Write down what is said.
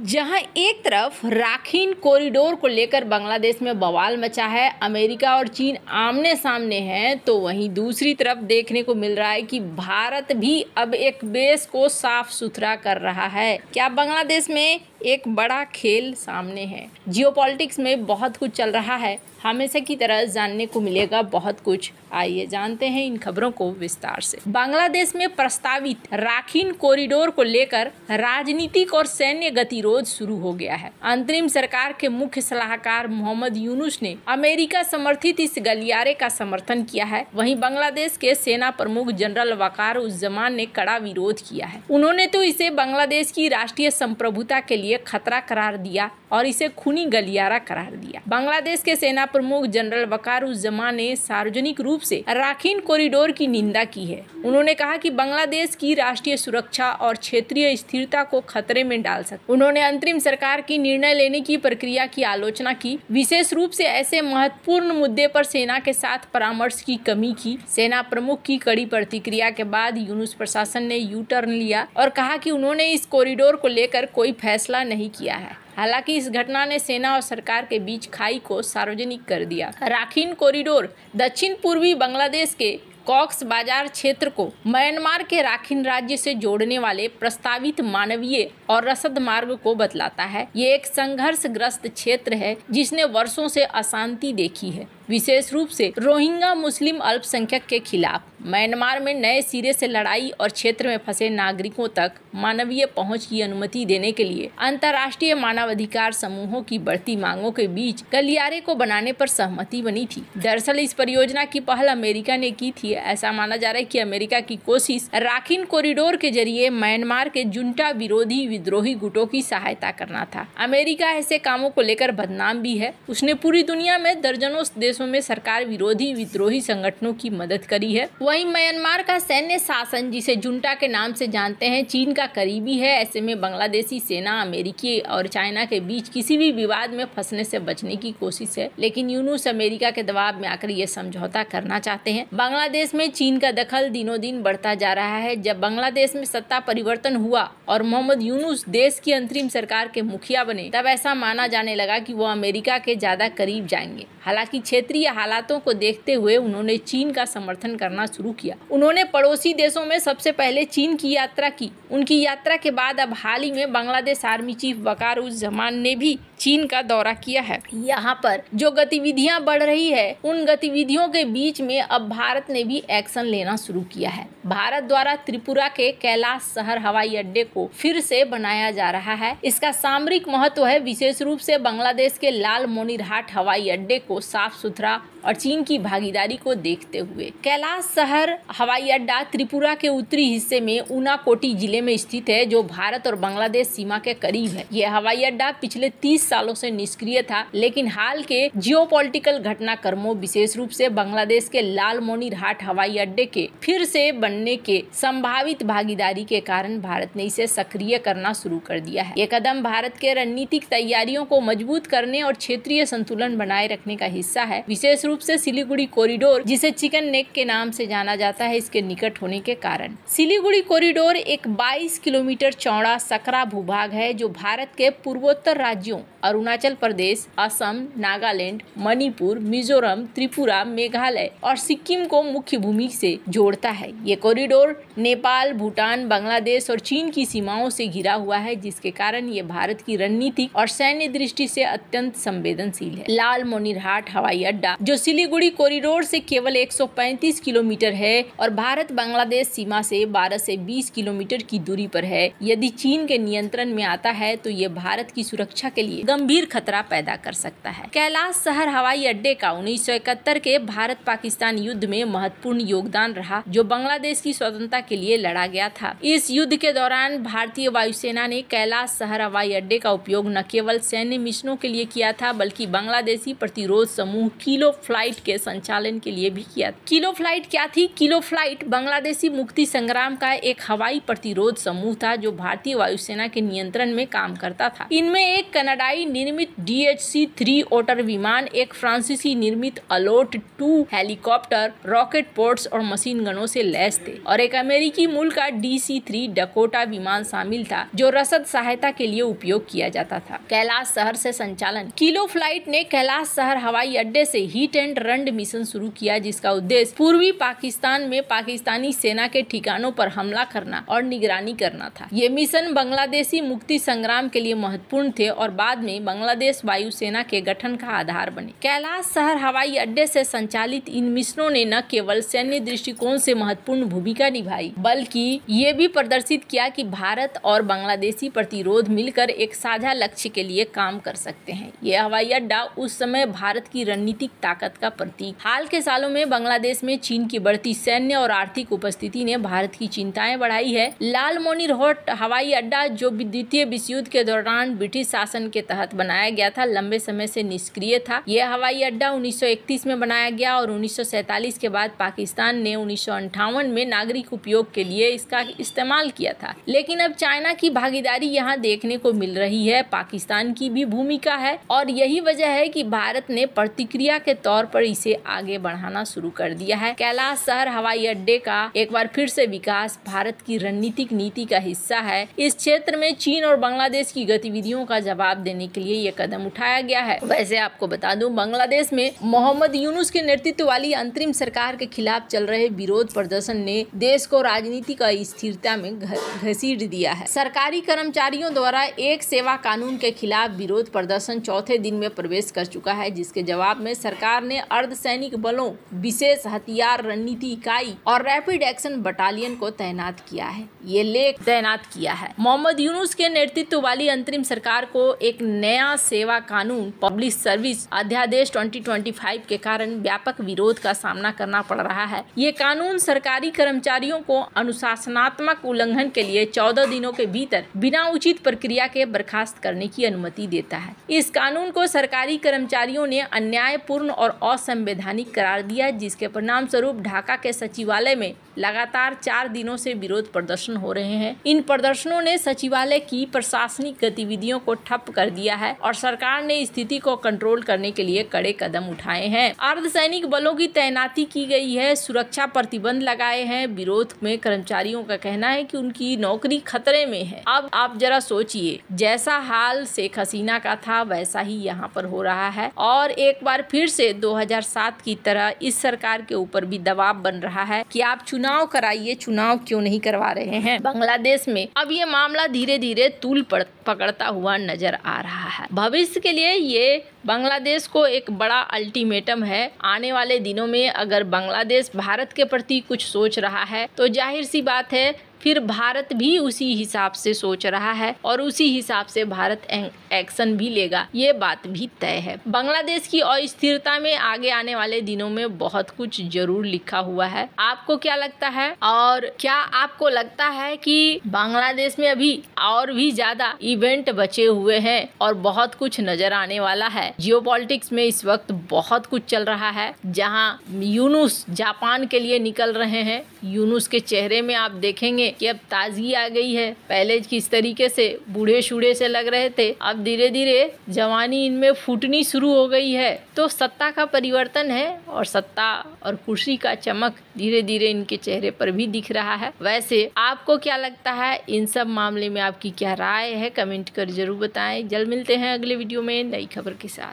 जहां एक तरफ राखीन कॉरिडोर को लेकर बांग्लादेश में बवाल मचा है, अमेरिका और चीन आमने सामने हैं, तो वहीं दूसरी तरफ देखने को मिल रहा है कि भारत भी अब एक बेस को साफ सुथरा कर रहा है। क्या बांग्लादेश में एक बड़ा खेल सामने है? जियोपॉलिटिक्स में बहुत कुछ चल रहा है, हमेशा की तरह जानने को मिलेगा बहुत कुछ। आइए जानते हैं इन खबरों को विस्तार से। बांग्लादेश में प्रस्तावित राखीन कॉरिडोर को लेकर राजनीतिक और सैन्य गतिरोध शुरू हो गया है। अंतरिम सरकार के मुख्य सलाहकार मोहम्मद यूनुस ने अमेरिका समर्थित इस गलियारे का समर्थन किया है। वहीं बांग्लादेश के सेना प्रमुख जनरल वकारुज्जमान ने कड़ा विरोध किया है। उन्होंने तो इसे बांग्लादेश की राष्ट्रीय संप्रभुता के लिए खतरा करार दिया और इसे खूनी गलियारा करार दिया। बांग्लादेश के सेना प्रमुख जनरल वकारुज्जमान ने सार्वजनिक रूप से राखीन कॉरिडोर की निंदा की है। उन्होंने कहा कि बांग्लादेश की राष्ट्रीय सुरक्षा और क्षेत्रीय स्थिरता को खतरे में डाल सकता। उन्होंने अंतरिम सरकार की निर्णय लेने की प्रक्रिया की आलोचना की, विशेष रूप से ऐसे महत्वपूर्ण मुद्दे पर सेना के साथ परामर्श की कमी की। सेना प्रमुख की कड़ी प्रतिक्रिया के बाद यूनुस प्रशासन ने यू टर्न लिया और कहा कि उन्होंने इस कॉरिडोर को लेकर कोई फैसला नहीं किया है। हालांकि इस घटना ने सेना और सरकार के बीच खाई को सार्वजनिक कर दिया। राखीन कॉरिडोर दक्षिण पूर्वी बांग्लादेश के कॉक्स बाजार क्षेत्र को म्यांमार के राखीन राज्य से जोड़ने वाले प्रस्तावित मानवीय और रसद मार्ग को बतलाता है। ये एक संघर्षग्रस्त क्षेत्र है जिसने वर्षों से अशांति देखी है, विशेष रूप से रोहिंग्या मुस्लिम अल्पसंख्यक के खिलाफ। म्यांमार में नए सिरे से लड़ाई और क्षेत्र में फंसे नागरिकों तक मानवीय पहुंच की अनुमति देने के लिए अंतर्राष्ट्रीय मानवाधिकार समूहों की बढ़ती मांगों के बीच गलियारे को बनाने पर सहमति बनी थी। दरअसल इस परियोजना की पहल अमेरिका ने की थी। ऐसा माना जा रहा है कि अमेरिका की कोशिश राखीन कॉरिडोर के जरिए म्यांमार के जुंटा विरोधी विद्रोही गुटों की सहायता करना था। अमेरिका ऐसे कामों को लेकर बदनाम भी है। उसने पूरी दुनिया में दर्जनों देशों में सरकार विरोधी विद्रोही संगठनों की मदद करी है। वहीं म्यांमार का सैन्य शासन, जिसे जुंटा के नाम से जानते हैं, चीन का करीबी है। ऐसे में बांग्लादेशी सेना अमेरिकी और चाइना के बीच किसी भी विवाद में फंसने से बचने की कोशिश है। लेकिन यूनुस अमेरिका के दबाव में आकर ये समझौता करना चाहते हैं। बांग्लादेश में चीन का दखल दिनों दिन बढ़ता जा रहा है। जब बांग्लादेश में सत्ता परिवर्तन हुआ और मोहम्मद यूनुस देश की अंतरिम सरकार के मुखिया बने, तब ऐसा माना जाने लगा कि वो अमेरिका के ज्यादा करीब जाएंगे। हालांकि क्षेत्रीय हालातों को देखते हुए उन्होंने चीन का समर्थन करना शुरू किया। उन्होंने पड़ोसी देशों में सबसे पहले चीन की यात्रा की। उनकी यात्रा के बाद अब हाल ही में बांग्लादेश आर्मी चीफ वकारुज्जमान ने भी चीन का दौरा किया है। यहाँ पर जो गतिविधियां बढ़ रही है, उन गतिविधियों के बीच में अब भारत ने भी एक्शन लेना शुरू किया है। भारत द्वारा त्रिपुरा के कैलाश शहर हवाई अड्डे को फिर से बनाया जा रहा है। इसका सामरिक महत्व है, विशेष रूप से बांग्लादेश के लालमोनिरहाट हवाई अड्डे को साफ सुथरा और चीन की भागीदारी को देखते हुए। कैलाश शहर हवाई अड्डा त्रिपुरा के उत्तरी हिस्से में ऊनाकोटी जिले में स्थित है, जो भारत और बांग्लादेश सीमा के करीब है। यह हवाई अड्डा पिछले 30 सालों से निष्क्रिय था, लेकिन हाल के जियोपॉलिटिकल घटनाक्रमों, विशेष रूप से बांग्लादेश के लालमोनिरहाट हवाई अड्डे के फिर से बनने के संभावित भागीदारी के कारण भारत ने इसे सक्रिय करना शुरू कर दिया है। ये कदम भारत के रणनीतिक तैयारियों को मजबूत करने और क्षेत्रीय संतुलन बनाए रखने का हिस्सा है। विशेष रूप से सिलीगुड़ी कॉरिडोर, जिसे चिकन नेक के नाम से जाना जाता है, इसके निकट होने के कारण। सिलीगुड़ी कॉरिडोर एक 22 किलोमीटर चौड़ा सकरा भूभाग है, जो भारत के पूर्वोत्तर राज्यों अरुणाचल प्रदेश, असम, नागालैंड, मणिपुर, मिजोरम, त्रिपुरा, मेघालय और सिक्किम को मुख्य भूमि से जोड़ता है। ये कॉरिडोर नेपाल, भूटान, बांग्लादेश और चीन की सीमाओं से घिरा हुआ है, जिसके कारण ये भारत की रणनीतिक और सैन्य दृष्टि से अत्यंत संवेदनशील है। लालमोनिरहाट हवाई अड्डा, जो सिलीगुड़ी कॉरिडोर से केवल 135 किलोमीटर है और भारत बांग्लादेश सीमा से 12 से 20 किलोमीटर की दूरी पर है, यदि चीन के नियंत्रण में आता है तो ये भारत की सुरक्षा के लिए गंभीर खतरा पैदा कर सकता है। कैलाश शहर हवाई अड्डे का 1971 के भारत पाकिस्तान युद्ध में महत्वपूर्ण योगदान रहा, जो बांग्लादेश की स्वतंत्रता के लिए लड़ा गया था। इस युद्ध के दौरान भारतीय वायुसेना ने कैलाश शहर हवाई अड्डे का उपयोग न केवल सैन्य मिशनों के लिए किया था, बल्कि बांग्लादेशी प्रतिरोध समूह किलो फ्लाइट के संचालन के लिए भी किया। किलो फ्लाइट क्या थी? किलो फ्लाइट बांग्लादेशी मुक्ति संग्राम का एक हवाई प्रतिरोध समूह था जो भारतीय वायुसेना के नियंत्रण में काम करता था। इनमें एक कनाडाई निर्मित DHC-3 ओटर विमान, एक फ्रांसीसी निर्मित अलोट 2 हेलीकॉप्टर, रॉकेट पोर्ट्स और मशीन गनों से लैस थे और एक अमेरिकी मूल का DC-3 डकोटा विमान शामिल था जो रसद सहायता के लिए उपयोग किया जाता था। कैलाश शहर से संचालन। किलो फ्लाइट ने कैलाश शहर हवाई अड्डे से हिट एंड रन मिशन शुरू किया जिसका उद्देश्य पूर्वी पाकिस्तान में पाकिस्तानी सेना के ठिकानों पर हमला करना और निगरानी करना था। ये मिशन बांग्लादेशी मुक्ति संग्राम के लिए महत्वपूर्ण थे और बाद में बांग्लादेश वायुसेना के गठन का आधार बने। कैलाश शहर हवाई अड्डे से संचालित इन मिशनों ने न केवल सैन्य दृष्टिकोण से महत्वपूर्ण भूमिका निभाई बल्कि ये भी प्रदर्शित किया कि भारत और बांग्लादेशी प्रतिरोध मिलकर एक साझा लक्ष्य के लिए काम कर सकते हैं। ये हवाई अड्डा उस समय भारत की रणनीतिक ताकत का प्रतीक। हाल के सालों में बांग्लादेश में चीन की बढ़ती सैन्य और आर्थिक उपस्थिति ने भारत की चिंताएं बढ़ाई है। लालमोनीरहोट हवाई अड्डा जो द्वितीय विश्व युद्ध के दौरान ब्रिटिश शासन के तहत बनाया गया था, लंबे समय से निष्क्रिय था। यह हवाई अड्डा 1931 में बनाया गया और 1947 के बाद पाकिस्तान ने 1958 में नागरिक उपयोग के लिए इसका इस्तेमाल किया था। लेकिन अब चाइना की भागीदारी यहाँ देखने को मिल रही है, पाकिस्तान की भी भूमिका है और यही वजह है कि भारत ने प्रतिक्रिया के तौर पर इसे आगे बढ़ाना शुरू कर दिया है। कैलाश शहर हवाई अड्डे का एक बार फिर से विकास भारत की रणनीतिक नीति का हिस्सा है। इस क्षेत्र में चीन और बांग्लादेश की गतिविधियों का जवाब देने के लिए ये कदम उठाया गया है। वैसे आपको बता दूं, बांग्लादेश में मोहम्मद यूनुस के नेतृत्व वाली अंतरिम सरकार के खिलाफ चल रहे विरोध प्रदर्शन ने देश को राजनीतिक अस्थिरता में घसीट दिया है। सरकारी कर्मचारियों द्वारा एक सेवा कानून के खिलाफ विरोध प्रदर्शन चौथे दिन में प्रवेश कर चुका है जिसके जवाब में सरकार ने अर्धसैनिक बलों, विशेष हथियार रणनीति इकाई और रैपिड एक्शन बटालियन को तैनात किया है। ये लेख तैनात किया है। मोहम्मद यूनुस के नेतृत्व वाली अंतरिम सरकार को एक नया सेवा कानून पब्लिक सर्विस अध्यादेश 2025 के कारण व्यापक विरोध का सामना करना पड़ रहा है। ये कानून सरकारी कर्मचारियों को अनुशासनात्मक उल्लंघन के लिए 14 दिनों के भीतर बिना उचित प्रक्रिया के बर्खास्त करने की अनुमति देता है। इस कानून को सरकारी कर्मचारियों ने अन्यायपूर्ण और असंवैधानिक करार दिया जिसके परिणाम स्वरूप ढाका के सचिवालय में लगातार 4 दिनों से विरोध प्रदर्शन हो रहे हैं। इन प्रदर्शनों ने सचिवालय की प्रशासनिक गतिविधियों को ठप कर दिया है और सरकार ने स्थिति को कंट्रोल करने के लिए कड़े कदम उठाए हैं। अर्धसैनिक बलों की तैनाती की गई है, सुरक्षा प्रतिबंध लगाए हैं। विरोध में कर्मचारियों का कहना है कि उनकी नौकरी खतरे में है। अब आप जरा सोचिए, जैसा हाल शेख हसीना का था वैसा ही यहाँ पर हो रहा है और एक बार फिर से 2007 की तरह इस सरकार के ऊपर भी दबाव बन रहा है कि आप चुनाव कराइए, चुनाव क्यों नहीं करवा रहे हैं। बांग्लादेश में अब ये मामला धीरे धीरे तूल पकड़ता हुआ नजर आ रहा है। भविष्य के लिए ये बांग्लादेश को एक बड़ा अल्टीमेटम है। आने वाले दिनों में अगर बांग्लादेश भारत के प्रति कुछ सोच रहा है तो जाहिर सी बात है फिर भारत भी उसी हिसाब से सोच रहा है और उसी हिसाब से भारत एक्शन भी लेगा, ये बात भी तय है। बांग्लादेश की अस्थिरता में आगे आने वाले दिनों में बहुत कुछ जरूर लिखा हुआ है। आपको क्या लगता है? और क्या आपको लगता है कि बांग्लादेश में अभी और भी ज्यादा इवेंट बचे हुए हैं और बहुत कुछ नजर आने वाला है? जियोपॉलिटिक्स में इस वक्त बहुत कुछ चल रहा है। जहां यूनुस जापान के लिए निकल रहे हैं, यूनुस के चेहरे में आप देखेंगे कि अब ताजगी आ गई है। पहले किस तरीके से बूढ़े शूढ़े से लग रहे थे, अब धीरे धीरे जवानी इनमें फूटनी शुरू हो गई है। तो सत्ता का परिवर्तन है और सत्ता और कुर्सी का चमक धीरे धीरे इनके चेहरे पर भी दिख रहा है। वैसे आपको क्या लगता है? इन सब मामले में आपकी क्या राय है? कमेंट कर जरूर बताएं। जल्द मिलते हैं अगले वीडियो में नई खबर के साथ।